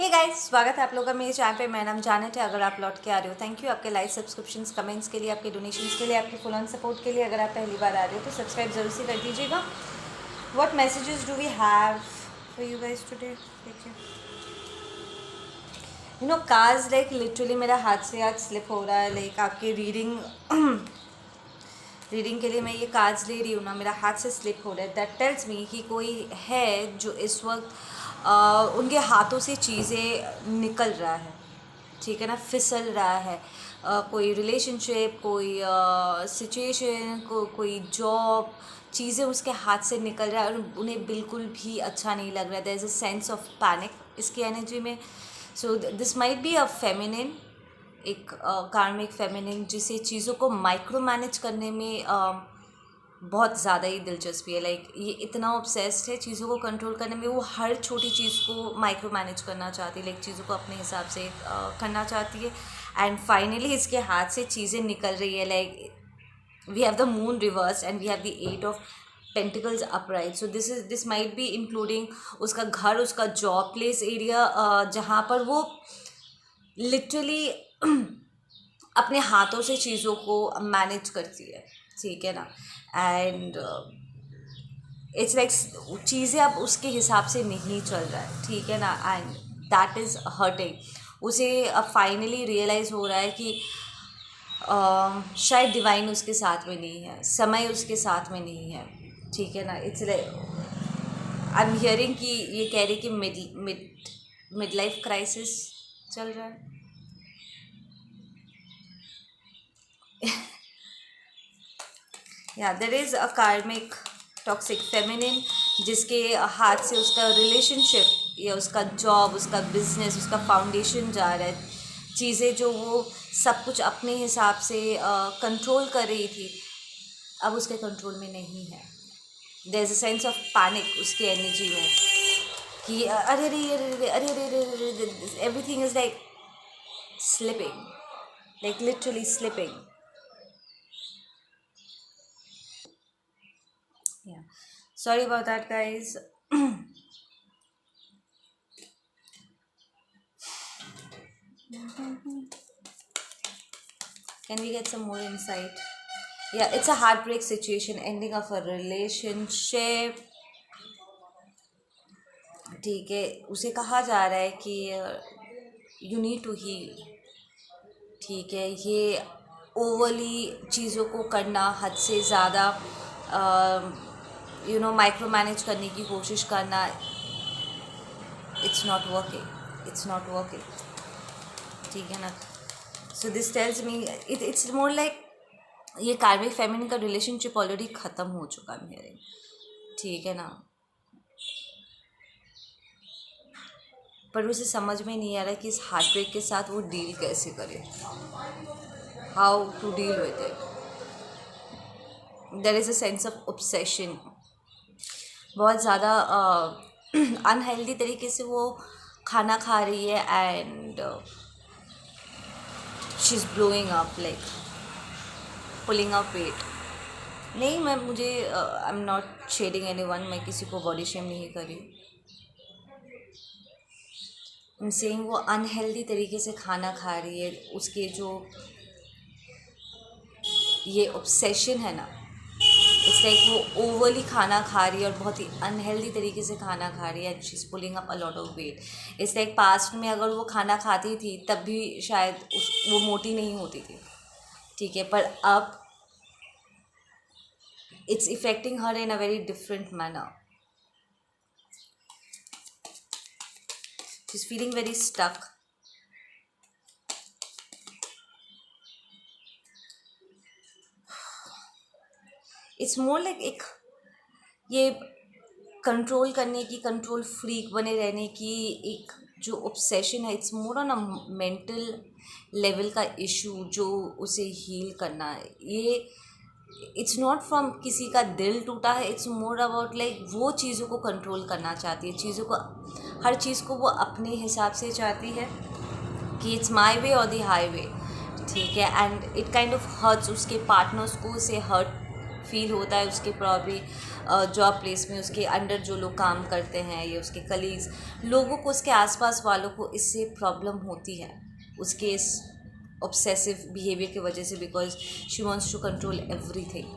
Hey guys, स्वागत है आप लोगों का मेरे चैनल पे। मेरा नाम जानत है। अगर आप लौट के आ रहे हो, थैंक यू आपके लाइक, सब्सक्रिप्शंस, कमेंट्स के लिए, आपके डोनेशंस के लिए, आपके फुल ऑन सपोर्ट के लिए। अगर आप पहली बार आ रहे हो तो सब्सक्राइब जरूर से कर दीजिएगा। What messages do we have for you guys today? देखिए, कार्ड्स लाइक लिटरली मेरा हाथ से आज स्लिप हो रहा है। लाइक आपके रीडिंग के लिए मैं ये कार्ड्स ले रही हूँ ना, मेरा हाथ से स्लिप हो रहा है। दैट टेल्स मी कि कोई है जो इस वक्त उनके हाथों से चीज़ें निकल रहा है, ठीक है ना, फिसल रहा है। कोई रिलेशनशिप, कोई सिचुएशन, कोई जॉब, चीज़ें उसके हाथ से निकल रहा है और उन्हें बिल्कुल भी अच्छा नहीं लग रहा है। There is a sense of panic इसकी एनर्जी में। So this might be a feminine, एक कार्मिक फेमिनिन जिसे चीज़ों को माइक्रो मैनेज करने में बहुत ज़्यादा ही दिलचस्पी है। लाइक ये इतना ऑब्सेस्ड है चीज़ों को कंट्रोल करने में, वो हर छोटी चीज़ को माइक्रो मैनेज करना चाहती है। लाइक चीज़ों को अपने हिसाब से करना चाहती है। एंड फाइनली इसके हाथ से चीज़ें निकल रही है। Like we have the moon reverse and we have the 8 of pentacles upright. So this might be including उसका घर, उसका जॉब प्लेस एरिया, जहाँ पर वो लिटरली अपने हाथों से चीज़ों को मैनेज करती है, ठीक है ना। एंड इट्स लाइक चीज़ें अब उसके हिसाब से नहीं चल रहा है, ठीक है ना। And that is hurting. उसे अब फाइनली रियलाइज़ हो रहा है कि शायद डिवाइन उसके साथ में नहीं है, समय उसके साथ में नहीं है, ठीक है ना। It's like I am hearing कि ये कह रही कि mid mid mid life crisis चल रहा है। या देयर इज़ अ कार्मिक टॉक्सिक फेमिनिन जिसके हाथ से उसका रिलेशनशिप या उसका जॉब, उसका बिजनेस, उसका फाउंडेशन जा रहा है। चीज़ें जो वो सब कुछ अपने हिसाब से कंट्रोल कर रही थी, अब उसके कंट्रोल में नहीं है। There is a sense of panic उसकी एनर्जी में कि अरे रे अरे अरे अरे अरे, everything is like slipping, like literally slipping. Yeah. Sorry about that, guys. Can we get some more insight? Yeah, it's a heartbreak situation, ending of a relationship. ठीक है, उसे कहा जा रहा है कि यू नीड टू हील, ठीक है। ये ओवरली चीज़ों को करना, हद से ज़्यादा माइक्रो मैनेज करने की कोशिश करना, इट्स नॉट वर्किंग, ठीक है ना। So this tells me it's more like ये कार्मिक फेमिनिन का रिलेशनशिप ऑलरेडी ख़त्म हो चुका है मेरे, ठीक है ना। पर उसे समझ में नहीं आ रहा कि इस हार्ट ब्रेक के साथ वो डील कैसे करे, how to deal with it. There is a sense of obsession. बहुत ज़्यादा अनहेल्दी तरीके से वो खाना खा रही है and she is blowing up, like pulling up weight. नहीं, मुझे I am not shading anyone, मैं किसी को बॉडी शेम नहीं करी। आई एम सेइंग वो अनहेल्दी तरीके से खाना खा रही है। उसके जो ये ऑब्सेशन है ना, इट्स लाइक वो ओवरली खाना खा रही है और बहुत ही अनहेल्दी तरीके से खाना खा रही है and she is pulling up a lot of weight. It's like past में अगर वो खाना खाती थी तब भी शायद वो मोटी नहीं होती थी, ठीक है। पर अब it's affecting her in a very different manner. She's feeling very stuck. It's more like एक ये कंट्रोल करने की, कंट्रोल फ्रीक बने रहने की एक जो ऑब्सेशन है, it's more on a mental level का इशू जो उसे हील करना है। ये इट्स नॉट फ्रॉम किसी का दिल टूटा है, इट्स मोर अबाउट लाइक वो चीज़ों को कंट्रोल करना चाहती है, चीज़ों को, हर चीज़ को वो अपने हिसाब से चाहती है कि इट्स माई वे और द हाई वे, ठीक है। And it kind of hurts उसके पार्टनर्स को, उसे हर्ट फील होता है उसके प्रॉब्ली जॉब प्लेस में उसके अंडर जो लोग काम करते हैं या उसके कलीग्स, लोगों को, उसके आसपास वालों को इससे प्रॉब्लम होती है उसके इस ऑब्सेसिव बिहेवियर की वजह से, because she wants to control everything.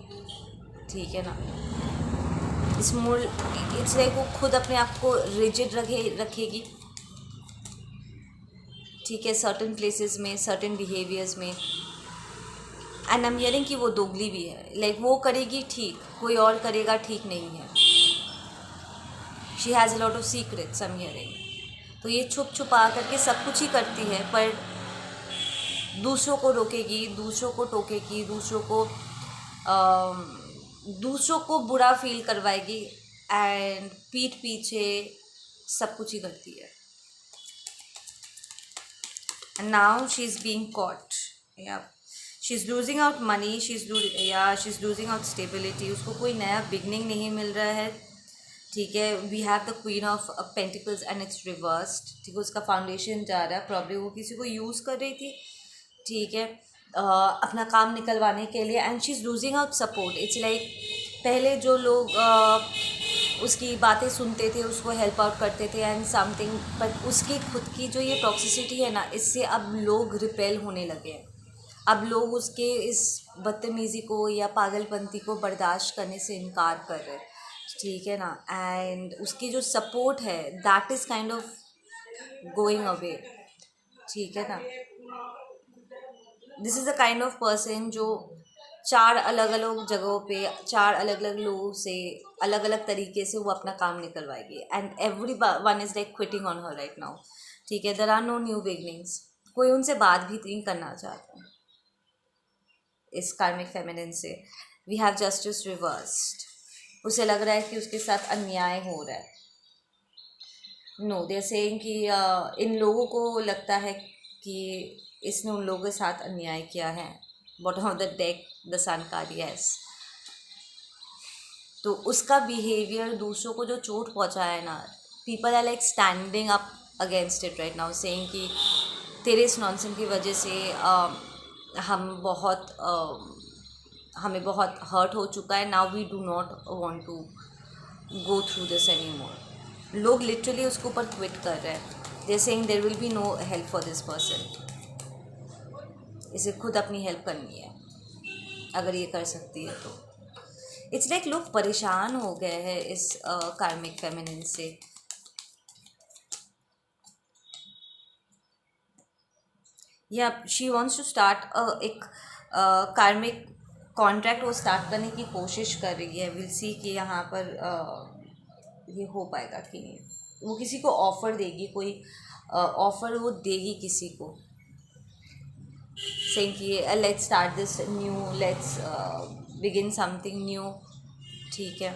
ठीक है ना। इट्स मोर, इट्स लाइक वो खुद अपने आप को रिजिड रखेगी। ठीक है, सर्टन प्लेसेस में, सर्टन बिहेवियर्स में। एंड आई एम हियरिंग कि वो दोगली भी है, लाइक वो करेगी ठीक, कोई और करेगा ठीक नहीं है। She has a lot of secrets I am hearing. तो ये छुप छुपा करके सब कुछ ही करती है, पर दूसरों को रोकेगी, दूसरों को टोकेगी, दूसरों को बुरा फील करवाएगी, एंड पीठ पीछे सब कुछ ही करती है। And now she's being caught. Yeah, she's losing out money, she's losing out stability. उसको कोई नया बिगनिंग नहीं मिल रहा है। ठीक है, we have the queen of pentacles and it's reversed. ठीक है, उसका फाउंडेशन जा रहा है, प्रॉब्लम वो किसी को यूज़ कर रही थी। ठीक है, अपना काम निकलवाने के लिए, and she is losing out support. It's like पहले जो लोग उसकी बातें सुनते थे, उसको हेल्प आउट करते थे एंड समथिंग, बट उसकी खुद की जो ये टॉक्सिसिटी है ना, इससे अब लोग रिपेल होने लगे हैं। अब लोग उसके इस बदतमीज़ी को या पागलपंती को बर्दाश्त करने से इनकार कर रहे हैं। ठीक है ना। एंड उसकी जो सपोर्ट है that is kind of going away. ठीक है ना। This is the kind of person जो 4 अलग अलग जगहों पे 4 अलग अलग लोगों से अलग अलग तरीके से वो अपना काम निकलवाएगी, and every one is like quitting on her right now. ठीक है, there are no new beginnings, कोई उनसे बात भी नहीं करना चाहता इस कार्मिक फेमिनिन से। We have justice reversed. उसे लग रहा है कि उसके साथ अन्याय हो रहा है। नो, दे आर सेइंग कि इन लोगों को लगता है कि इसने उन लोगों के साथ अन्याय किया है। Bottom of the deck the sun card, yes. तो उसका बिहेवियर दूसरों को जो चोट पहुंचाया है ना, people are like standing up against it right now, saying कि तेरे इस नॉनसेंस की वजह से हमें बहुत हर्ट हो चुका है। Now we do not want to go through this any more. लोग लिटरली उसके ऊपर क्विट कर रहे हैं। They are saying there will be no help for this person. इसे खुद अपनी हेल्प करनी है अगर ये कर सकती है तो। इट्स लाइक लोग परेशान हो गए हैं इस कार्मिक फेमिनिन से। या शी वांट्स टू स्टार्ट एक कार्मिक कॉन्ट्रैक्ट वो स्टार्ट करने की कोशिश कर रही है। विल सी कि यहाँ पर ये हो पाएगा कि नहीं। वो किसी को ऑफ़र देगी, कोई ऑफ़र वो देगी किसी को, saying कि let's start this new, let's begin something new। ठीक है।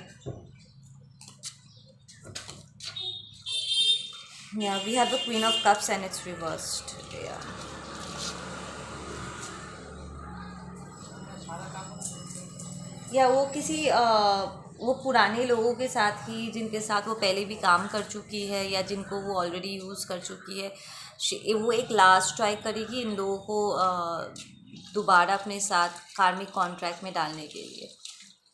Yeah, we have the Queen of Cups and it's reversed. Yeah. या वो किसी वो पुराने लोगों के साथ ही, जिनके साथ वो पहले भी काम कर चुकी है या जिनको वो ऑलरेडी यूज़ कर चुकी है, वो एक लास्ट ट्राई करेगी इन लोगों को दोबारा अपने साथ कार्मिक कॉन्ट्रैक्ट में डालने के लिए।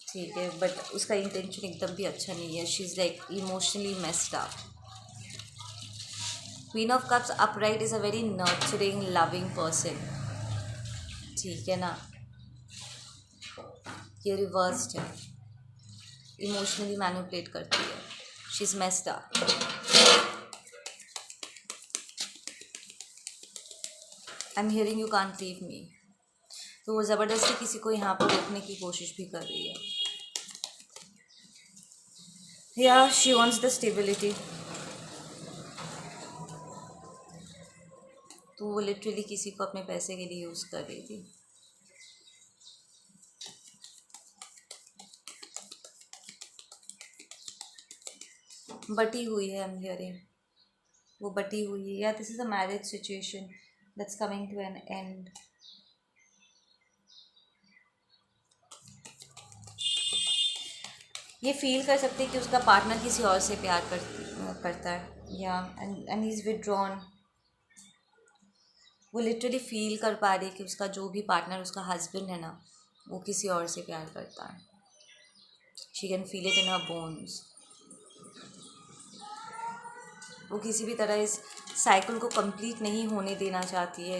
ठीक है, बट उसका इंटेंशन एकदम भी अच्छा नहीं है। She is like emotionally messed up. Queen of cups upright is a very nurturing loving person. ठीक है ना। ये रिवर्स्ड है, इमोशनली मैनिपुलेट करती है। She is messed up. I am hearing you can't leave me. तो वो ज़बरदस्ती किसी को यहाँ पर रोकने की कोशिश भी कर रही है। या शी वांट्स द स्टेबिलिटी। तो वो लिटरली किसी को अपने पैसे के लिए यूज़ कर रही थी। बटी हुई है, आई एम हियरिंग। वो बटी हुई है। या this is a marriage situation that's coming to an end. ये फील कर सकते हैं कि उसका पार्टनर किसी और से प्यार करता है। या एंड ही इज़ विदड्रॉन। वो लिटरली फील कर पा रही है कि उसका जो भी पार्टनर, उसका हस्बैंड है ना, वो किसी और से प्यार करता है। She can feel it in her bones. वो किसी भी तरह इस साइकिल को कंप्लीट नहीं होने देना चाहती है।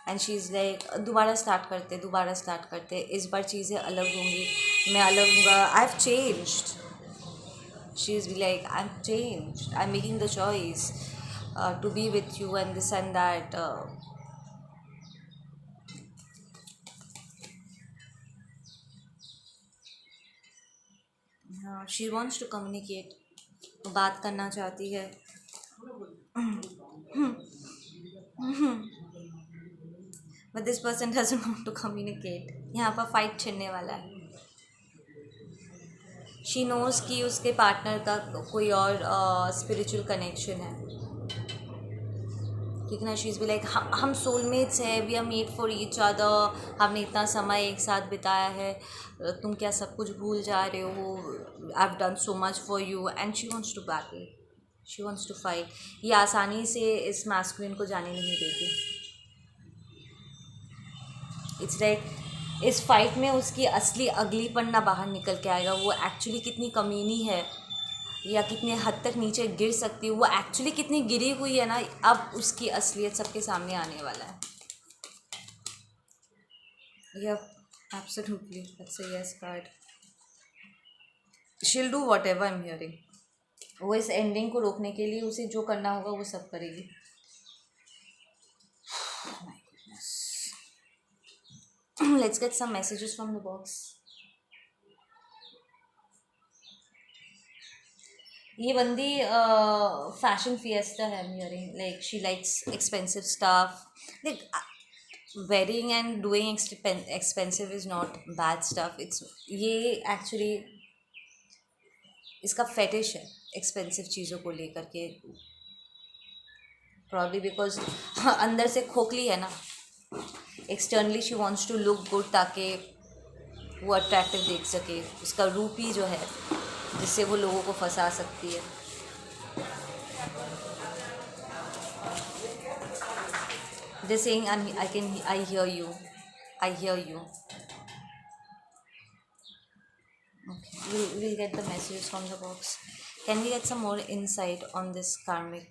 एंड शी इज़ लाइक दोबारा स्टार्ट करते, इस बार चीज़ें अलग होंगी, मैं अलग हूँगा, I have changed. She is be like I am changed, I am making the choice to be with you and this and that. हाँ, शी वॉन्ट्स टू कम्युनिकेट, बात करना चाहती है। But this person doesn't want to communicate. यहाँ पर fight छिड़ने वाला है। She knows कि उसके पार्टनर का कोई और स्पिरिचुअल कनेक्शन है, ठीक है ना। शी इज़ बी लाइक हम सोलमेट्स हैं, we are made for each other, हमने इतना समय एक साथ बिताया है, तुम क्या सब कुछ भूल जा रहे हो, I have done so much for you. And she wants to battle, she wants to fight. ये आसानी से इस मैस्कुलिन को जाने नहीं देती। इट्स लाइक इस फाइट में उसकी असली अगलीपन ना बाहर निकल के आएगा, वो एक्चुअली कितनी कमीनी है या कितने हद तक नीचे गिर सकती है, वो एक्चुअली कितनी गिरी हुई है ना, अब उसकी असलियत सबके सामने आने वाला है। Yup, absolutely, that's a yes card. She will do whatever I am hearing. वो इस एंडिंग को रोकने के लिए उसे जो करना होगा वो सब करेगी। Let's get some messages from the box. ये बंदी फैशन फिएस्टा है, hearing like she likes expensive stuff, like wearing and doing expensive is not bad stuff, it's ये एक्चुअली इसका फेटिश है एक्सपेंसिव चीज़ों को लेकर के, प्रॉब्ली बिकॉज अंदर से खोखली है ना। Externally she wants to look good ताकि वो अट्रैक्टिव देख सके, उसका रूप ही जो है जिससे वो लोगों को फंसा सकती है। They're saying I hear you, I hear you. Okay, we'll get the messages from the box. Can we get some more insight on this karmic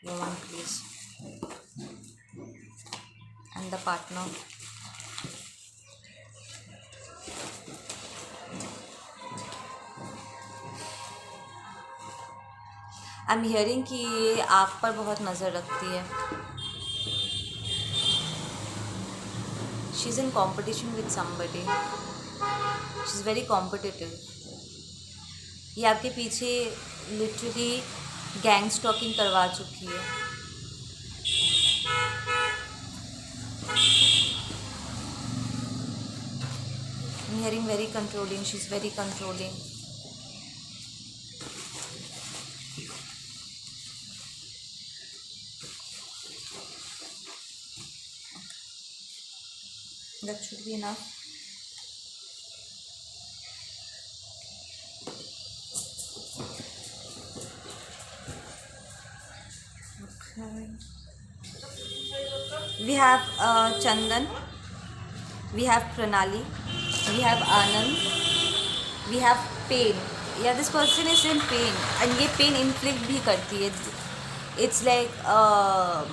woman, please? And the partner. I am hearing कि ये आप पर बहुत नज़र रखती है। She is in competition with somebody, she is very competitive. ये आपके पीछे लिटरली गैंग स्टॉकिंग करवा चुकी है। आई am hearing very controlling, she is very controlling. That should be enough. Okay. We have Chandan, we have Pranali, we have Anand, we have pain. Yeah, this person is in pain and ये pain inflict भी करती है। It's like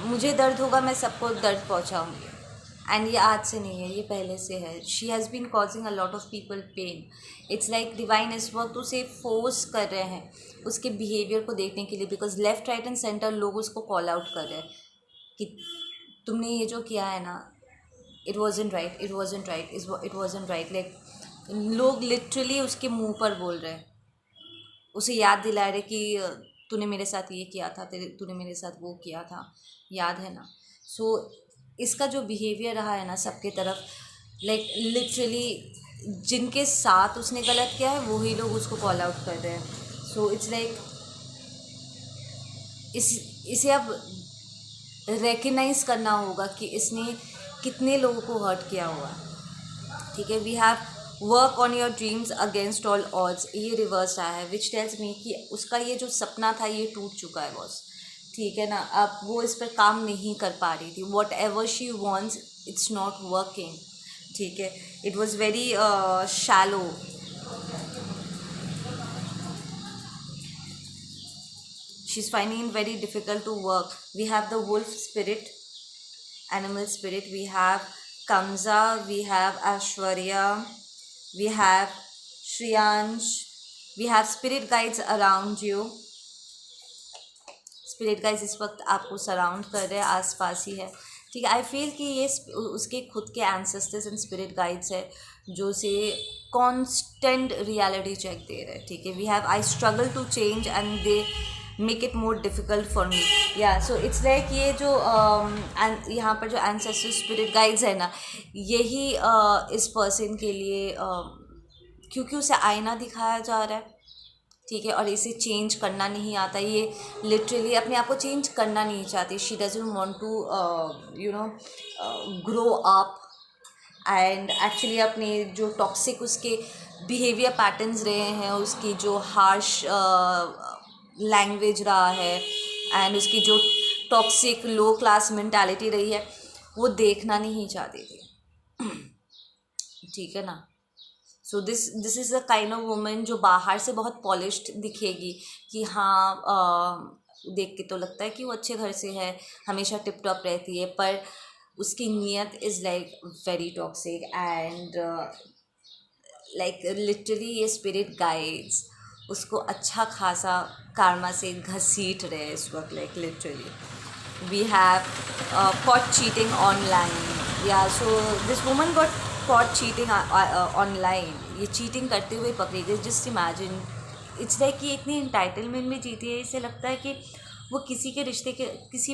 मुझे दर्द होगा, मैं सबको दर्द पहुंचाऊंगी। एंड ये आज से नहीं है, ये पहले से है। She has been causing a lot of people pain. It's like divine इस वक्त उसे फोर्स कर रहे हैं उसके बिहेवियर को देखने के लिए, because left right and centre लोग उसको कॉल आउट कर रहे हैं कि तुमने ये जो किया है ना, it wasn't right, it wasn't right, it wasn't right. Like लोग लिटरली उसके मुंह पर बोल रहे हैं, उसे याद दिला रहे कि तूने मेरे साथ ये किया था, तूने मेरे साथ वो किया था, याद है ना। सो इसका जो बिहेवियर रहा है ना सबके तरफ, लाइक लिटरली जिनके साथ उसने गलत किया है वही लोग उसको कॉल आउट कर रहे हैं। सो इट्स लाइक इसे अब रिकग्नाइज करना होगा कि इसने कितने लोगों को हर्ट किया हुआ, ठीक है। We have work on your dreams against all odds, ये रिवर्स आया है, विच टेल्स मी कि उसका ये जो सपना था ये टूट चुका है बॉस, ठीक है ना। अब वो इस पर काम नहीं कर पा रही थी। What ever she wants it's not working, ठीक है। It was very shallow, she's finding it very difficult to work. We have the wolf spirit, animal spirit. We have Kamsa, we have Ashwarya, we have Shriyansh, we have spirit guides around you. Spirit guys इस वक्त आपको surround कर रहे हैं, आसपास ही है, ठीक है. आई फील कि ये उसके खुद के एंसेस्टर्स एंड स्पिरिट गाइड्स है जो उसे कांस्टेंट रियलिटी चेक दे रहे हैं, ठीक है. We have I struggle to change and they make it more difficult for me. या सो इट्स लाइक ये जो यहाँ पर जो एंसेस्टर स्पिरिट गाइड्स है ना, यही इस पर्सन के लिए क्योंकि उसे आईना दिखाया जा रहा है, ठीक है, और इसे चेंज करना नहीं आता. ये लिटरली अपने आप को चेंज करना नहीं चाहती. She doesn't want to grow up and actually अपने जो टॉक्सिक उसके बिहेवियर पैटर्न्स रहे हैं, उसकी जो हार्श लैंग्वेज रहा है एंड उसकी जो टॉक्सिक लो क्लास मेंटालिटी रही है, वो देखना नहीं चाहती थी, ठीक है ना. So this is a kind of woman जो बाहर से बहुत पॉलिश्ड दिखेगी कि हाँ देख के तो लगता है कि वो अच्छे घर से है, हमेशा टिप टॉप रहती है, पर उसकी नीयत is like very toxic and like literally ये स्पिरिट गाइड्स उसको अच्छा खासा कार्मा से घसीट रहे हैं इस वक्त. Like literally we have caught cheating online. Yeah so this woman got caught cheating online. ये चीटिंग करते हुए पकड़ी गई. जस्ट इमेजिन, इट्स लाइक कि इतनी इंटाइटलमेंट में जीती है, इसे लगता है कि वो किसी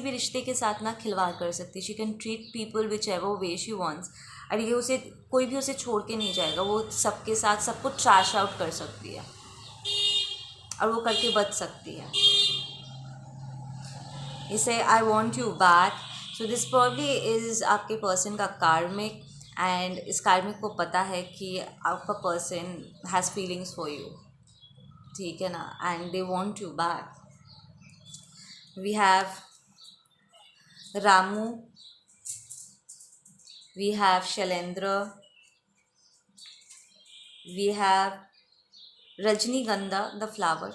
भी रिश्ते के साथ ना खिलवाड़ कर सकती. She can treat people which ever way she wants. और ये उसे कोई भी उसे छोड़ के नहीं जाएगा. वो सबके साथ सबको ट्रैश आउट कर सकती है और वो करके बच सकती है. इसे I want you back. So this probably is आपके पर्सन का कार्मिक एंड इस कार्मिक को पता है कि आपका person has feelings for you, ठीक है ना, and they want you back. We have Ramu, we have Shailendra, we have Rajnigandha the flower,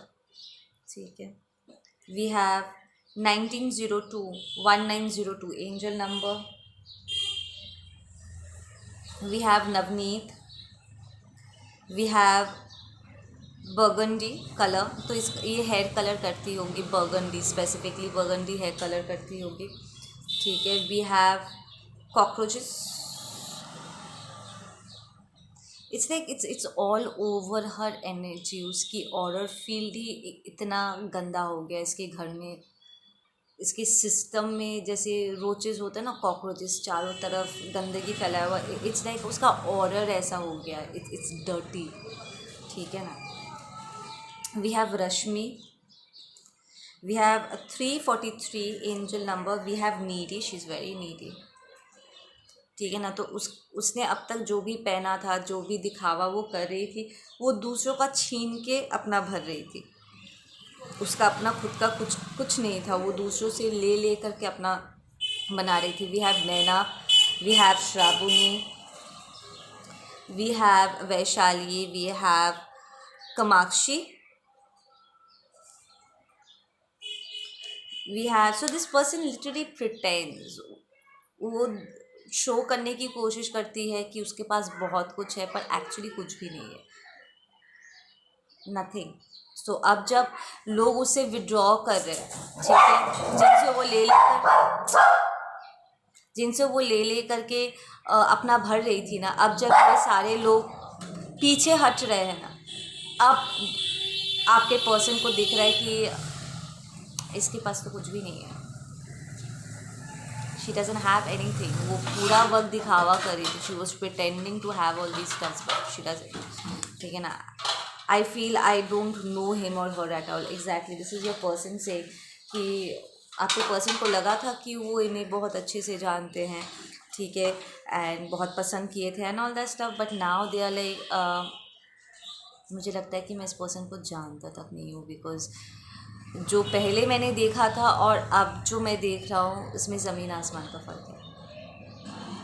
ठीक है. We have 1902 angel number. We have Navneet. We have burgundy colour. तो ये हेयर कलर करती होगी, burgundy specifically burgundy hair colour करती होगी, ठीक है. We have cockroaches. It's like it's all over her energy. उसकी ऑर्डर फील्ड ही इतना गंदा हो गया इसके घर में, इसके सिस्टम में. जैसे रोचेस होते हैं ना, कॉकरोचेस, चारों तरफ गंदगी फैलाया हुआ. इट्स लाइक उसका ऑर्डर ऐसा हो गया, इट्स डर्टी, ठीक है ना. We have Rashmi. We have 343 angel number. We have needy. She is very needy, ठीक है ना. तो उसने अब तक जो भी पहना था, जो भी दिखावा वो कर रही थी, वो दूसरों का छीन के अपना भर रही थी. उसका अपना खुद का कुछ नहीं था, वो दूसरों से ले करके अपना बना रही थी. We have Naina. We have Shravani. We have Vaishali. We have Kamakshi. We have, so this person literally pretends. वो शो करने की कोशिश करती है कि उसके पास बहुत कुछ है, पर एक्चुअली कुछ भी नहीं है, नथिंग. सो अब जब लोग उससे विड्रॉ कर रहे हैं, ठीक है, जिनसे वो ले करके अपना भर रही थी ना, अब जब ये सारे लोग पीछे हट रहे हैं ना, अब आपके पर्सन को दिख रहा है कि इसके पास तो कुछ भी नहीं है. She doesn't have anything. वो पूरा वक्त दिखावा कर रही थी. She was pretending to have all these stuffs, but she doesn't, ठीक है ना. I feel I don't know him or her at all. Exactly this is your person से कि आपके पर्सन को लगा था कि वो इन्हें बहुत अच्छे से जानते हैं, ठीक है, एंड बहुत पसंद किए थे and all that stuff. But now they are like, मुझे लगता है कि मैं इस पर्सन को जानता तक नहीं हूँ, बिकॉज जो पहले मैंने देखा था और अब जो मैं देख रहा हूँ, इसमें ज़मीन आसमान का फ़र्क है.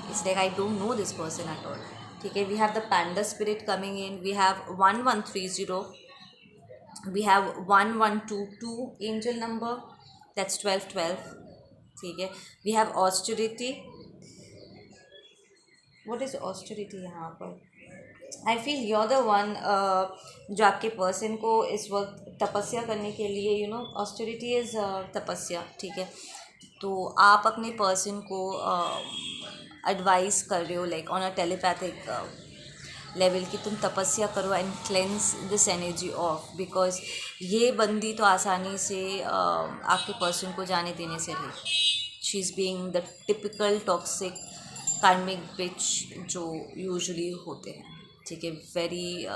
It's like I don't know this person at all, ठीक है. We have the panda spirit coming in. We have 1130. We have 1122 angel number, that's 1212. ठीक है. We have austerity. What is austerity यहाँ पर? I feel you're the one जो आपके person को इस वक्त तपस्या करने के लिए, ऑस्टेरिटी इज़ तपस्या. ठीक है. तो आप अपने पर्सन को एडवाइस कर रहे हो like on a telepathic level कि तुम तपस्या करो and cleanse this energy of, because ये बंदी तो आसानी से आपके पर्सन को जाने देने से रही. She is being the typical toxic कार्मिक बिच जो यूजुअली होते हैं. ठीक है. Very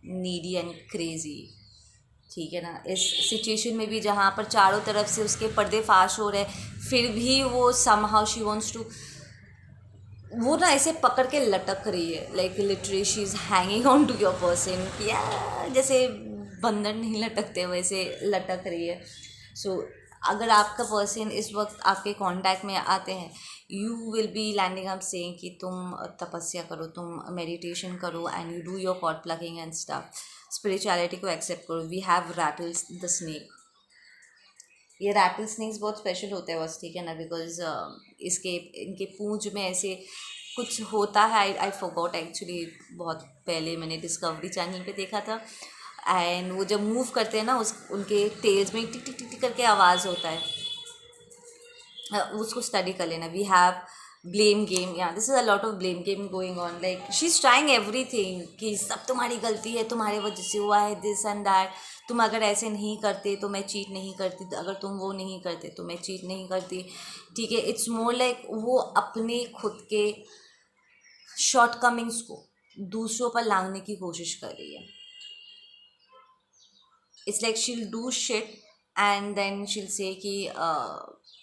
needy and crazy. ठीक है ना. इस सिचुएशन में भी जहाँ पर चारों तरफ से उसके पर्दे फाश हो रहे फिर भी वो समहाउ शी वांट्स टू, वो ना ऐसे पकड़ के लटक रही है like literally she is hanging on to your person. या जैसे बंदर नहीं लटकते वैसे लटक रही है. सो अगर आपका पर्सन इस वक्त आपके कांटेक्ट में आते हैं, you will be landing up saying कि तुम तपस्या करो, तुम मेडिटेशन करो and you do your cord plugging and stuff. Spirituality को एक्सेप्ट करो. We have rattles the snake. ये रैटल स्नेक्स बहुत स्पेशल होते हैं बस. ठीक है ना. बिकॉज इनके पूंछ में ऐसे कुछ होता है. I forgot actually. बहुत पहले मैंने डिस्कवरी चैनल पे देखा था. एंड वो जब मूव करते हैं ना उनके टेल्स में टिक टिक टिक टिक करके आवाज़ होता है. उसको स्टडी कर लेना. We have blame game. Yeah this is a lot of blame game going on. Like she is trying everything कि सब तुम्हारी गलती है, तुम्हारे वजह से हुआ है दिस एंड दैट. तुम अगर ऐसे नहीं करते तो मैं चीट नहीं करती, अगर तुम वो नहीं करते तो मैं चीट नहीं करती. ठीक है. इट्स मोर लाइक वो अपने खुद के शॉर्टकमिंग्स को दूसरों पर लांघने की कोशिश कर रही है. It's like she'll do shit and then she'll say कि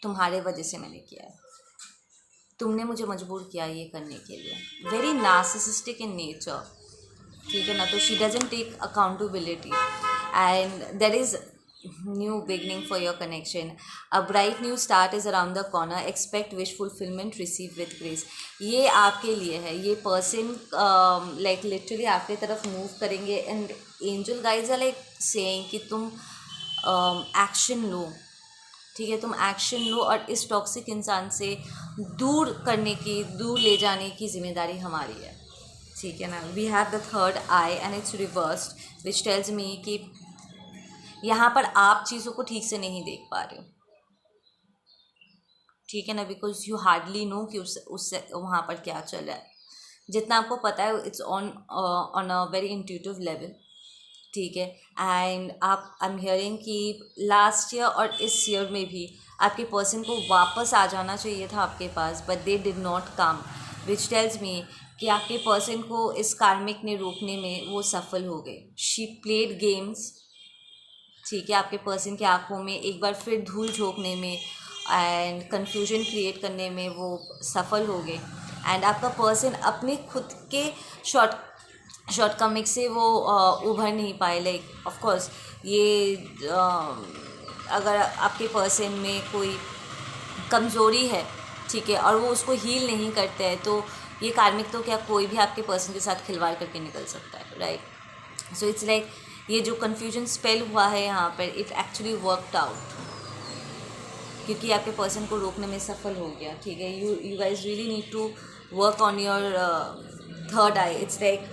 तुम्हारे वजह से मैंने किया है, तुमने मुझे मजबूर किया ये करने के लिए. Very narcissistic in nature. ठीक है ना. तो she doesn't take accountability and there is new beginning for your connection. A bright new start is around the corner. Expect wish fulfilment, receive with grace. ये आपके लिए है. ये पर्सन लाइक लिटरली आपकी तरफ मूव करेंगे and angel guides are like saying कि तुम एक्शन लो. ठीक है. तुम एक्शन लो और इस टॉक्सिक इंसान से दूर ले जाने की जिम्मेदारी हमारी है. ठीक है ना. We have the third eye and it's reversed which tells me कि यहाँ पर आप चीज़ों को ठीक से नहीं देख पा रहे हो. ठीक है ना. बिकॉज यू हार्डली नो कि उससे वहाँ पर क्या चल रहा है. जितना आपको पता है it's on a very intuitive level. ठीक है. एंड आई एम हियरिंग कि लास्ट ईयर और इस ईयर में भी आपके पर्सन को वापस आ जाना चाहिए था आपके पास, but they did not come, which tells me कि आपके पर्सन को इस कार्मिक ने रोकने में वो सफल हो गए. She played games. ठीक है. आपके पर्सन की आंखों में एक बार फिर धूल झोंकने में एंड कन्फ्यूजन क्रिएट करने में वो सफल हो गए. एंड आपका पर्सन अपने खुद के शॉर्टकमिंग से वो उभर नहीं पाए. लाइक ऑफ कोर्स ये अगर आपके पर्सन में कोई कमज़ोरी है, ठीक है, और वो उसको हील नहीं करते हैं, तो ये कार्मिक तो क्या कोई भी आपके पर्सन के साथ खिलवाड़ करके निकल सकता है. राइट. सो इट्स लाइक ये जो कन्फ्यूजन स्पेल हुआ है यहाँ पर, इट एक्चुअली वर्कड आउट क्योंकि आपके पर्सन को रोकने में सफल हो गया. ठीक है. You guys really need to work on your third eye. It's like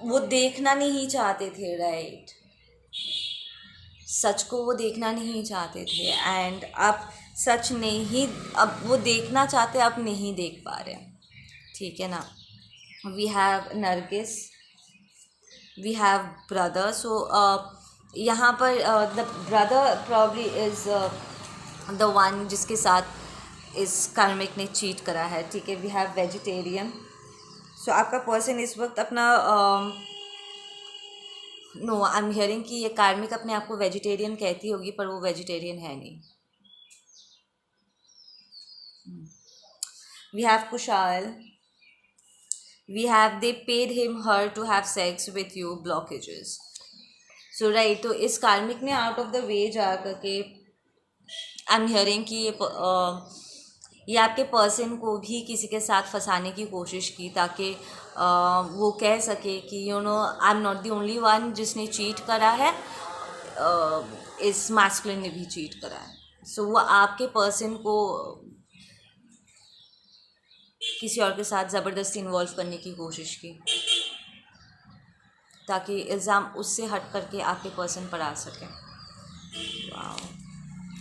वो देखना नहीं चाहते थे. राइट. सच को वो देखना नहीं चाहते थे एंड अब सच नहीं, अब वो देखना चाहते, अब नहीं देख पा रहे. ठीक है ना. We have Nargis. We have brother. So यहाँ पर the brother probably is the one जिसके साथ इस कार्मिक ने चीट करा है. ठीक है. We have vegetarian. सो आपका पर्सन इस वक्त अपना नो आई एम हियरिंग कि ये कार्मिक अपने आप को वेजिटेरियन कहती होगी पर वो वेजिटेरियन है नहीं. We have Kushal. We have they paid him her to have sex with you, blockages. So right. तो इस कार्मिक ने आउट ऑफ द वे जा करके आई एम हियरिंग कि ये आपके पर्सन को भी किसी के साथ फंसाने की कोशिश की ताकि वो कह सके कि you know I am not the only one जिसने चीट करा है, इस मैस्कुलिन ने भी चीट करा है। सो वो आपके पर्सन को किसी और के साथ ज़बरदस्ती इन्वॉल्व करने की कोशिश की ताकि इल्ज़ाम उससे हट करके आपके पर्सन पर आ सके।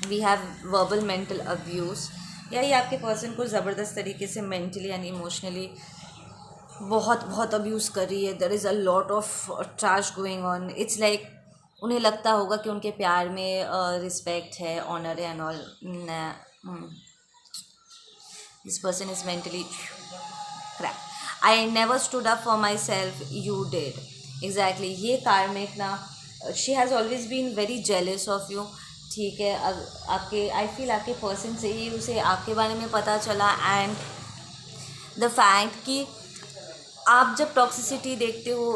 We have verbal mental abuse, या ये आपके पर्सन को ज़बरदस्त तरीके से मेंटली एंड इमोशनली बहुत बहुत अब्यूज़ कर रही है। There is a lot of trash going on. It's like उन्हें लगता होगा कि उनके प्यार में रिस्पेक्ट है, ऑनर है and all. This person is mentally crap. I never stood up for myself, you did. Exactly, ये कार्मिक ना, she has always been very jealous of you. ठीक है, अब आपके आई फील आपके पर्सन से ही उसे आपके बारे में पता चला, एंड द फैक्ट कि आप जब टॉक्सिसिटी देखते हो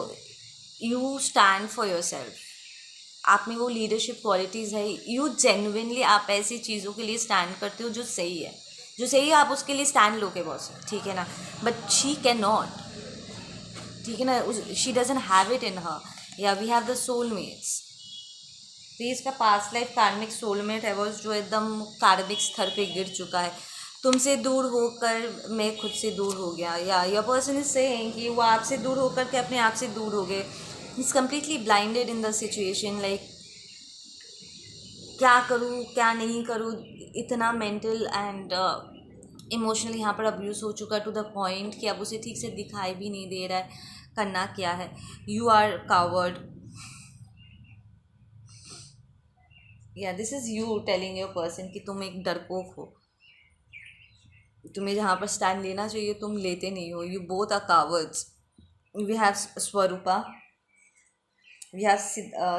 you stand for your self. आप में वो लीडरशिप क्वालिटीज़ है, यू जेन्युइनली आप ऐसी चीज़ों के लिए स्टैंड करते हो जो सही है, जो सही है आप उसके लिए स्टैंड लोगे बॉस, ठीक है ना। बट शी कैन नॉट, ठीक है ना, she doesn't have it in her. Yeah we have the soulmates. तो ये इसका पास्ट लाइफ कार्मिक सोलमेट है वो, जो एकदम कार्मिक स्तर पे गिर चुका है। तुमसे दूर होकर मैं खुद से दूर हो गया, या योर पर्सन इज सेइंग कि वो आपसे दूर होकर के अपने आप से दूर हो गए। Is completely blinded in the situation, like क्या करूँ क्या नहीं करूँ। इतना मेंटल एंड इमोशनल यहाँ पर अब्यूज़ हो चुका टू द पॉइंट कि अब उसे ठीक से दिखाई भी नहीं दे रहा है करना क्या है। यू आर कावर्ड, या this is you telling your person कि तुम एक डरपोक हो, तुम्हें जहाँ पर स्टैंड लेना चाहिए तुम लेते नहीं हो। You both are cowards. We have Swarupa, we have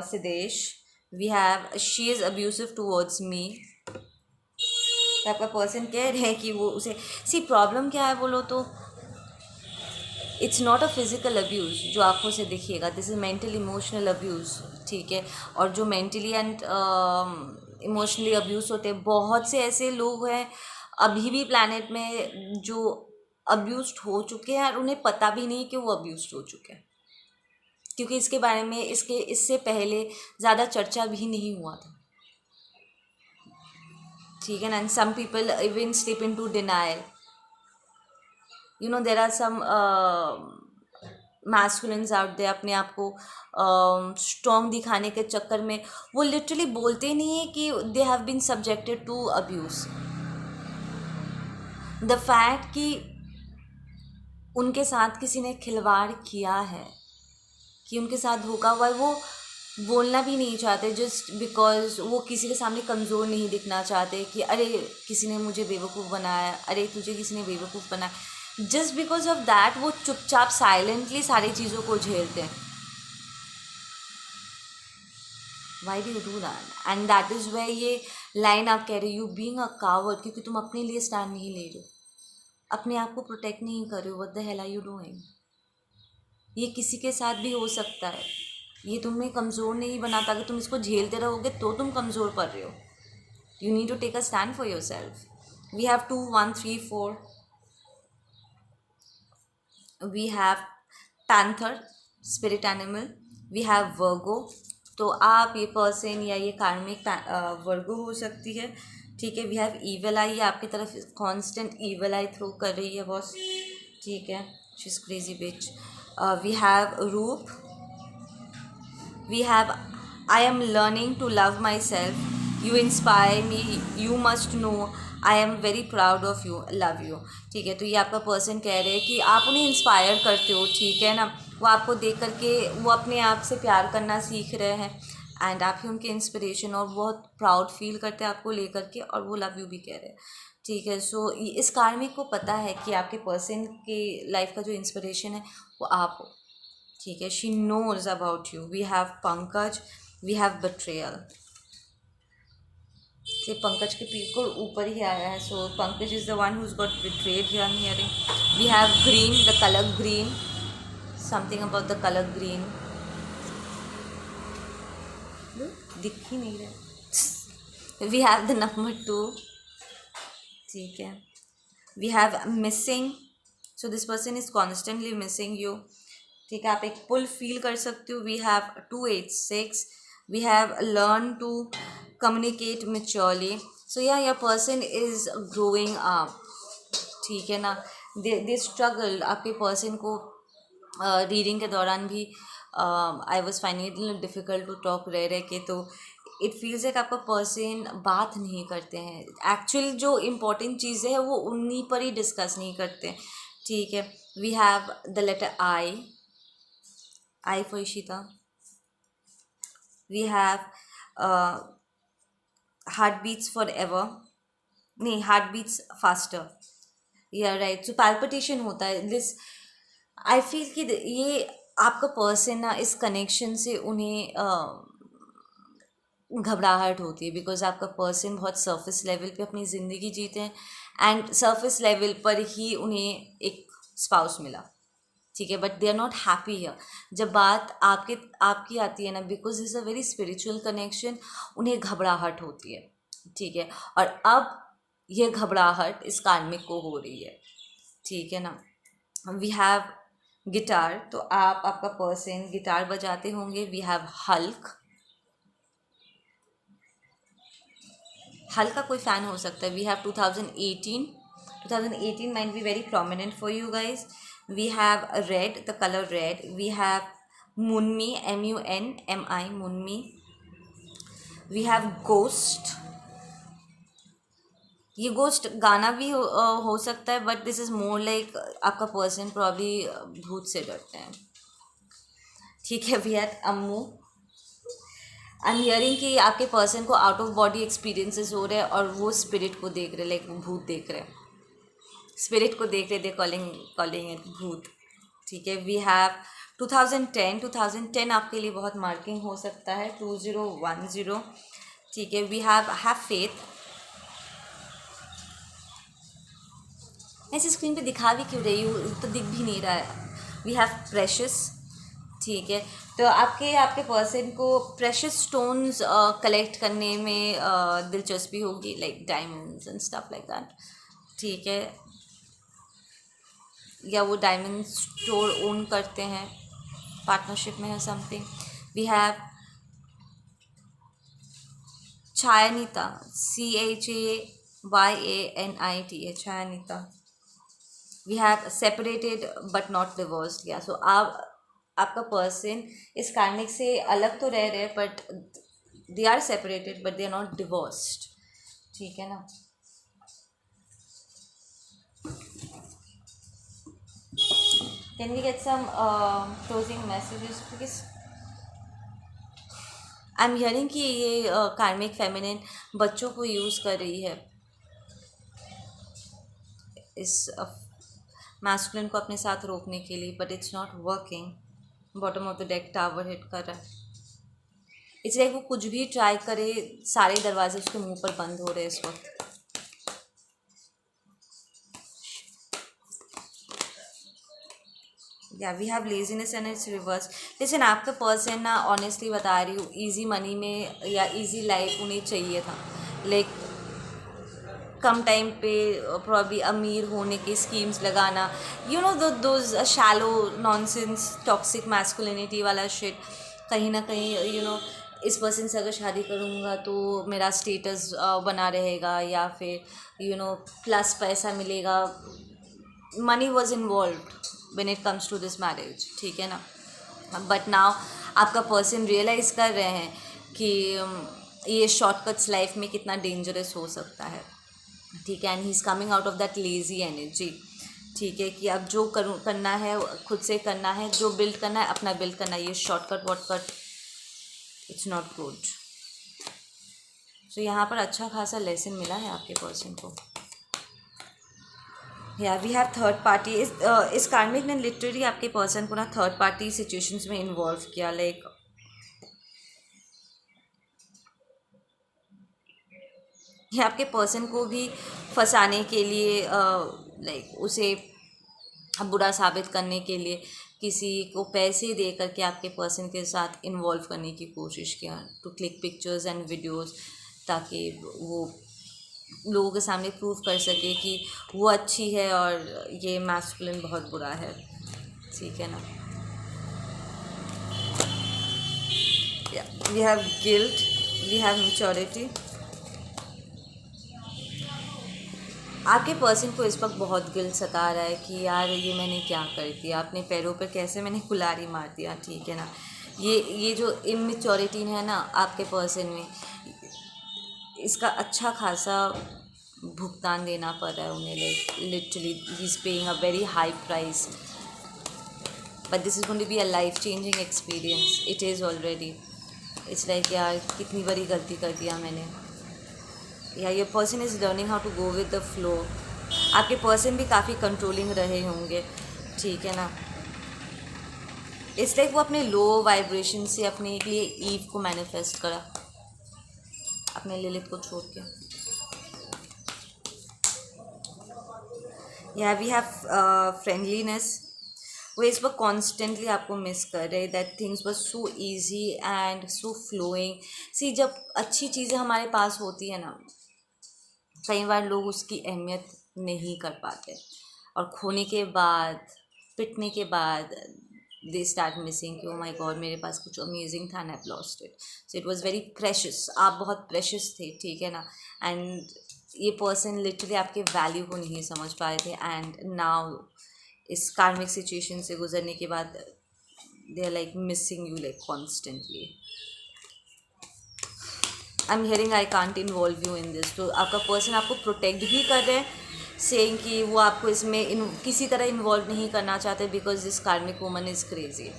Sidesh, we have she is abusive towards me. तो आपका पर्सन कह रहे हैं कि वो उसे सी प्रॉब्लम क्या है बोलो तो it's not a physical abuse जो आँखों से दिखिएगा, this is mental emotional abuse, ठीक है। और जो मेंटली एंड इमोशनली अब्यूज़ होते हैं, बहुत से ऐसे लोग हैं अभी भी प्लैनेट में जो अब्यूज़ड हो चुके हैं और उन्हें पता भी नहीं कि वो अब्यूज़ड हो चुके हैं, क्योंकि इसके बारे में इससे पहले ज़्यादा चर्चा भी नहीं हुआ था, ठीक है ना। And some people even slip in to denial. You know there are some masculines out there, अपने आप को स्ट्रॉन्ग दिखाने के चक्कर में वो लिटरली बोलते नहीं है कि they have been subjected to abuse. The fact कि उनके साथ किसी ने खिलवाड़ किया है, कि उनके साथ धोखा हुआ है, वो बोलना भी नहीं चाहते जस्ट बिकॉज वो किसी के सामने कमज़ोर नहीं दिखना चाहते कि अरे किसी ने मुझे बेवकूफ़ बनाया, अरे तुझे किसी ने बेवकूफ़ बनाया। जस्ट बिकॉज ऑफ दैट वो चुपचाप साइलेंटली सारी चीज़ों को झेलते हैं। Why do you do that? And that is वे ये लाइन आप कह रहे हो, यू बीइंग अ कावर्ड, क्योंकि तुम अपने लिए स्टैंड नहीं ले रहे हो, अपने आप को प्रोटेक्ट नहीं कर रहे हो। What the hell are you doing? ये किसी के साथ भी हो सकता है, ये तुम्हें कमज़ोर नहीं बनाता। अगर तुम इसको झेलते रहोगे तो तुम कमज़ोर पड़ रहे हो। You need to take a stand for yourself. We have 2 1 3 4, we have panther spirit animal, we have Virgo. तो आप ये पर्सन या ये कार्मिक वर्गो हो सकती है, ठीक है। वी हैव ईवल आई, ये आपकी तरफ कांस्टेंट ईवल आई थ्रो कर रही है बॉस, ठीक है। She is crazy bitch. We have Roop, we have I am learning to love myself, you inspire me, you must know I am very proud of you, love you, ठीक है। तो ये आपका पर्सन कह रहे हैं कि आप उन्हें इंस्पायर करते हो, ठीक है ना। वो आपको देख करके वो अपने आप से प्यार करना सीख रहे हैं, एंड आप ही उनके इंस्पिरेशन, और बहुत प्राउड फील करते हैं आपको लेकर के, और वो लव यू भी कह रहे हैं, ठीक है। सो इस कार्मिक को पता है कि आपके पर्सन के लाइफ का जो इंस्पिरेशन है वो आप हो, ठीक है। She knows about you. We have Pankaj, we have betrayal. ये पंकज के बिल्कुल ऊपर ही आया है, so Pankaj is the one who's got betrayed here I am hearing. We have green, the colour green, something about the colour green, दिख ही नहीं रहा। वी हैव द नंबर 2, ठीक है। We have missing, so this person is constantly missing you. ठीक है, आप एक पुल फील कर सकते हो। We have 286, we have learn to communicate maturely. So your person is growing up. ठीक है ना, दे स्ट्रगल, आपके पर्सन को रीडिंग के दौरान भी I was finding it difficult to talk रह रहे के, तो इट फील्स लाइक आपका पर्सन बात नहीं करते हैं। एक्चुअल जो इम्पोर्टेंट चीज़ें हैं वो उन्हीं पर ही डिस्कस नहीं करते हैं। ठीक है, we have the letter I for Ishita. We have heart beats forever, नहीं, heart beats faster, yeah right. So palpitation होता है। दिस आई फील कि ये आपका पर्सन ना, इस कनेक्शन से उन्हें घबराहट होती है, बिकॉज आपका पर्सन बहुत सरफेस लेवल पे अपनी ज़िंदगी जीते हैं, एंड सरफेस लेवल पर ही उन्हें एक स्पाउस मिला। ठीक है, but they are not happy here. जब बात आपकी आती है ना, because is a very spiritual connection, उन्हें घबराहट होती है। ठीक है, और अब ये घबराहट इस कार्मिक को हो रही है। ठीक है ना। वी हैव गिटार, तो आपका पर्सन गिटार बजाते होंगे। वी हैव हल्क का कोई फ़ैन हो सकता है। We have 2018 might be very prominent for you guys. We have red, the colour red. We have Munmi, MUNMI, Munmi. We have ghost, ये गोस्ट गाना भी हो सकता है, but this is more like आपका पर्सन प्रॉब्ली भूत से डरते हैं। ठीक है, we have Ammu. I am hearing कि आपके पर्सन को आउट ऑफ बॉडी एक्सपीरियंसेस हो रहे हैं, और वो स्पिरिट को देख रहे, लाइक भूत देख रहे हैं, स्पिरिट को देख रहे, दे कॉलिंग इट भूत। ठीक है, वी हैव 2010 आपके लिए बहुत मार्किंग हो सकता है, 2010। ठीक है, वी हैव फेथ। मैं इसे स्क्रीन पे दिखा भी क्यों रही हूँ, तो दिख भी नहीं रहा है। We have precious. ठीक है, तो आपके पर्सन को प्रेशस स्टोन्स कलेक्ट करने में दिलचस्पी होगी, like diamonds and stuff like that. ठीक है, या वो डायमंड स्टोर ओन करते हैं, पार्टनरशिप में है something. We have Chayanita, CHAYANITA, Chayanita. We have separated but not divorced. Yeah so आपका पर्सन इस कार्मिक से अलग तो रह रहे, but they are separated but they are not divorced. ठीक है ना। Can we get some closing messages please? I am hearing कि ये कार्मिक फेमिनिन बच्चों को यूज़ कर रही है, इस मैस्कुलिन को अपने साथ रोकने के लिए, but it's not working. Bottom of the deck tower hit कर रहा है। इसलिए वो कुछ भी ट्राई करे, सारे दरवाजे उसके मुंह पर बंद हो रहे हैं इस वक्त। Yeah we have laziness and it's reverse. लेकिन आपका पर्सन ना, ऑनेस्टली बता रही हूँ, ईजी मनी में या ईजी लाइफ उन्हें चाहिए था, लाइक कम टाइम पे प्रॉब्ली अमीर होने की स्कीम्स लगाना, you know those shallow nonsense toxic masculinity वाला शिट। कहीं ना कहीं इस पर्सन से अगर शादी करूँगा तो मेरा स्टेटस बना रहेगा, या फिर प्लस पैसा मिलेगा। Money was involve when it comes to this marriage. ठीक है ना, बट नाउ आपका पर्सन रियलाइज़ कर रहे हैं कि ये शॉर्टकट्स लाइफ में कितना डेंजरस हो सकता है। ठीक है, and he is coming out of that lazy energy. ठीक है, कि अब जो करना है खुद से करना है, जो बिल्ड करना है अपना बिल्ड करना है। ये शॉर्टकट वॉटकट इट्स नॉट गुड। सो यहाँ पर अच्छा खासा लेसन मिला है आपके पर्सन को। या वी हैव थर्ड पार्टी। इस कार्मिक ने लिटरली आपके पर्सन को ना थर्ड पार्टी सिचुएशंस में इन्वॉल्व किया, लाइक ये आपके पर्सन को भी फंसाने के लिए, लाइक उसे बुरा साबित करने के लिए किसी को पैसे दे करके आपके पर्सन के साथ इन्वॉल्व करने की कोशिश किया, to click pictures and videos, ताकि वो लोगों के सामने प्रूव कर सके कि वो अच्छी है और ये मैस्कुलिन बहुत बुरा है, ठीक है ना। We have guilt, we have maturity. आपके पर्सन को इस वक्त बहुत गिल्ट सता रहा है कि यार ये मैंने क्या कर दिया, अपने पैरों पर कैसे मैंने कुल्हाड़ी मार दिया, ठीक है ना। ये जो इमेच्योरिटी है ना आपके पर्सन में, इसका अच्छा खासा भुगतान देना पड़ रहा है उन्हें। Like literally he is paying a very high price, but this is going to be a life changing experience. It is already. It's like यार कितनी बड़ी गलती कर दिया मैंने। Yeah your person is learning how to go with the flow. आपके person भी काफ़ी कंट्रोलिंग रहे होंगे, ठीक है ना। इट्स लाइक वो अपने लो वाइब्रेशन से अपने लिए ईव को मैनिफेस्ट करा, अपने लिलित को छोड़ के। या वी हैव फ्रेंडलीनेस। वो इस वक्त कॉन्स्टेंटली आपको मिस कर रहे, that things were so easy and so flowing. See जब अच्छी चीज़ें हमारे पास होती है ना, कई बार लोग उसकी अहमियत नहीं कर पाते, और खोने के बाद, पिटने के बाद दे स्टार्ट मिसिंग कि ओ माई गॉड मेरे पास कुछ अमेजिंग था and I lost it. So it was very precious. आप बहुत प्रेशियस थे, ठीक है ना। एंड ये पर्सन लिटरली आपके वैल्यू को नहीं समझ पाए थे, एंड नाउ इस कार्मिक सिचुएशन से गुजरने के बाद they are like missing you like constantly. I am hearing I can't involve you in this. तो आपका पर्सन आपको प्रोटेक्ट भी कर रहे हैं, सेइंग कि वो आपको इसमें किसी तरह इन्वॉल्व नहीं करना चाहते, because this karmic woman is crazy,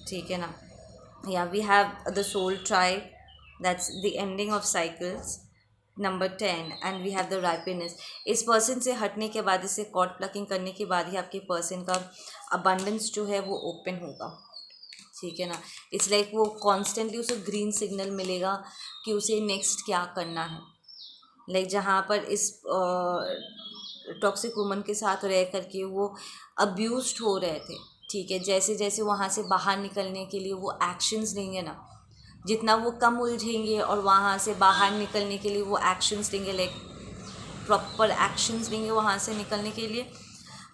ठीक है ना। Yeah we have the soul tribe, that's the ending of cycles, number 10, and we have the ripeness. इस पर्सन से हटने के बाद, इसे कॉर्ड प्लकिंग करने के बाद ही आपके पर्सन का अबंडेंस जो है वो ओपन होगा, ठीक है ना। इट्स लाइक वो कॉन्स्टेंटली उसे ग्रीन सिग्नल मिलेगा कि उसे नेक्स्ट क्या करना है। लाइक जहाँ पर इस टॉक्सिक वुमन के साथ रह करके वो अब्यूज्ड हो रहे थे, ठीक है, जैसे जैसे वहाँ से बाहर निकलने के लिए वो एक्शंस लेंगे ना, जितना वो कम उलझेंगे और वहाँ से बाहर निकलने के लिए वो एक्शंस लेंगे, लाइक प्रॉपर एक्शंस लेंगे वहाँ से निकलने के लिए,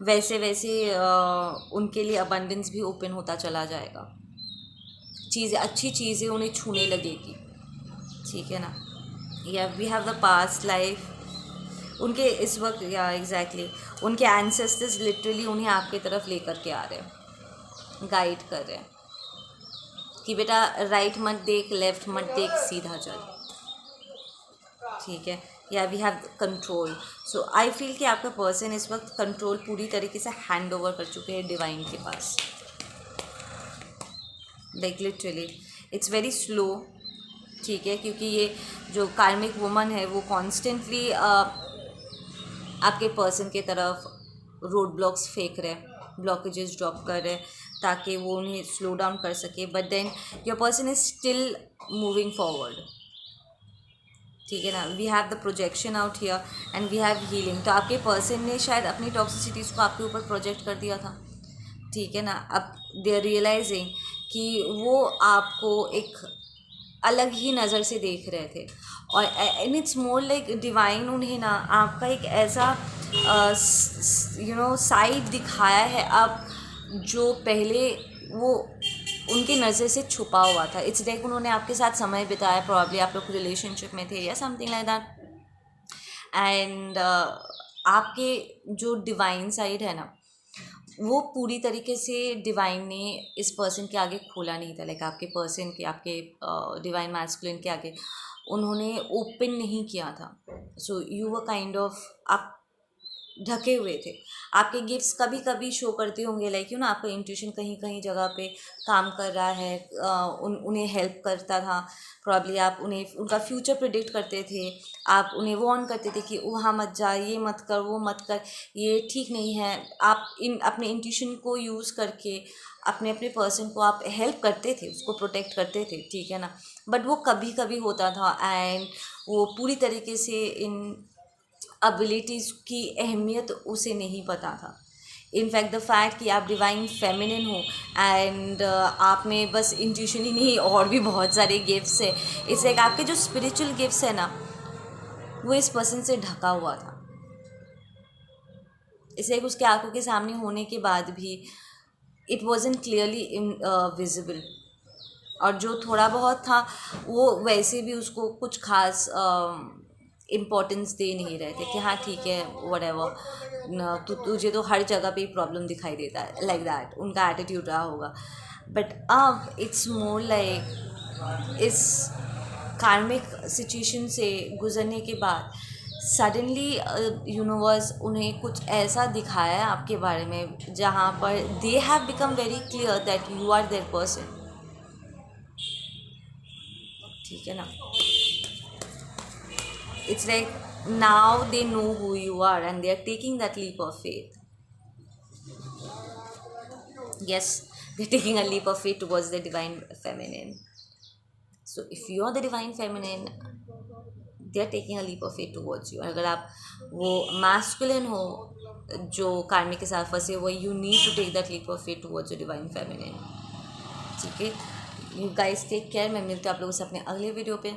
वैसे वैसे उनके लिए अबंडेंस भी ओपन होता चला जाएगा। चीज़ें, अच्छी चीज़ें उन्हें छूने लगेगी, ठीक है ना। Yeah we have the past life. उनके इस वक्त, या एग्जैक्टली उनके एंसेस्टर्स लिटरली उन्हें आपकी तरफ लेकर के आ रहे हैं, गाइड कर रहे हैं कि बेटा राइट मत देख, लेफ्ट मत देख, सीधा चल, ठीक है। Yeah we have control. So I feel कि आपका पर्सन इस वक्त कंट्रोल पूरी तरीके से हैंड ओवर कर चुके हैं डिवाइन के पास। Like literally it's very slow, ठीक है, क्योंकि ये जो कार्मिक वुमन है वो कॉन्स्टेंटली आपके पर्सन के तरफ रोड ब्लॉक्स फेंक रहे, ब्लॉकेजेस ड्रॉप कर रहे ताकि वो उन्हें स्लो डाउन कर सके, but then your person is still moving forward, ठीक है ना। We have the projection out here and we have healing. तो आपके पर्सन ने शायद अपनी टॉक्सिसिटीज़ को आपके ऊपर प्रोजेक्ट कर दिया था, ठीक है ना। अब दे आर रियलाइजिंग कि वो आपको एक अलग ही नज़र से देख रहे थे, और and it's more like divine उन्हें ना आपका एक ऐसा साइड दिखाया है अब, जो पहले वो उनकी नज़र से छुपा हुआ था। इट्स लाइक उन्होंने आपके साथ समय बिताया, प्रॉब्ली आप लोग रिलेशनशिप में थे या समथिंग लाइक दैट, एंड आपके जो डिवाइन साइड है ना, वो पूरी तरीके से डिवाइन ने इस पर्सन के आगे खोला नहीं था। लाइक आपके पर्सन के, आपके डिवाइन मैस्कुलिन के आगे उन्होंने ओपन नहीं किया था। So you were kind of, आप ढके हुए थे। आपके गिफ्ट्स कभी कभी शो करते होंगे, लाइक आपका इंट्यूशन कहीं कहीं जगह पे काम कर रहा है, उन्हें हेल्प करता था। प्रॉब्ली आप उन्हें, उनका फ्यूचर प्रिडिक्ट करते थे, आप उन्हें वार्न करते थे कि वहाँ मत जा, ये मत कर, वो मत कर, ये ठीक नहीं है। आप अपने इंट्यूशन को यूज़ करके अपने अपने पर्सन को आप हेल्प करते थे, उसको प्रोटेक्ट करते थे, ठीक है ना। बट वो कभी कभी होता था, एंड वो पूरी तरीके से इन एबिलिटीज़ की अहमियत उसे नहीं पता था। इनफैक्ट द फैक्ट कि आप डिवाइन फेमिनिन हो, एंड आप में बस इंट्यूशन ही नहीं और भी बहुत सारे गिफ्ट्स है। इट्स लाइक आपके जो स्पिरिचुअल गिफ्ट्स है ना, वो इस पर्सन से ढका हुआ था। इसलिए उसके आंखों के सामने होने के बाद भी इट वॉजंट क्लियरली विजिबल, और जो थोड़ा बहुत था वो वैसे भी उसको कुछ खास इम्पोर्टेंस दे नहीं रहे थे कि हाँ ठीक है व्हाटएवर, तुझे तो हर जगह पे प्रॉब्लम दिखाई देता है, लाइक दैट उनका एटीट्यूड रहा होगा। बट अब इट्स मोर लाइक इस कार्मिक सिचुएशन से गुजरने के बाद सडनली यूनिवर्स उन्हें कुछ ऐसा दिखाया है आपके बारे में जहाँ पर they have become very clear that you are their person. ठीक है ना, it's like now they know who you are and they are taking that leap of faith. Yes, they're taking a leap of faith towards the divine feminine. So if you are the divine feminine, they are taking a leap of faith towards you. अगर आप वो masculine हो जो कार्मिक के साथ फंसे हुए, you need to take that leap of faith towards your divine feminine. ठीक है, you guys take care. मैं मिलती हूँ आप लोगों से अपने अगले वीडियो पे।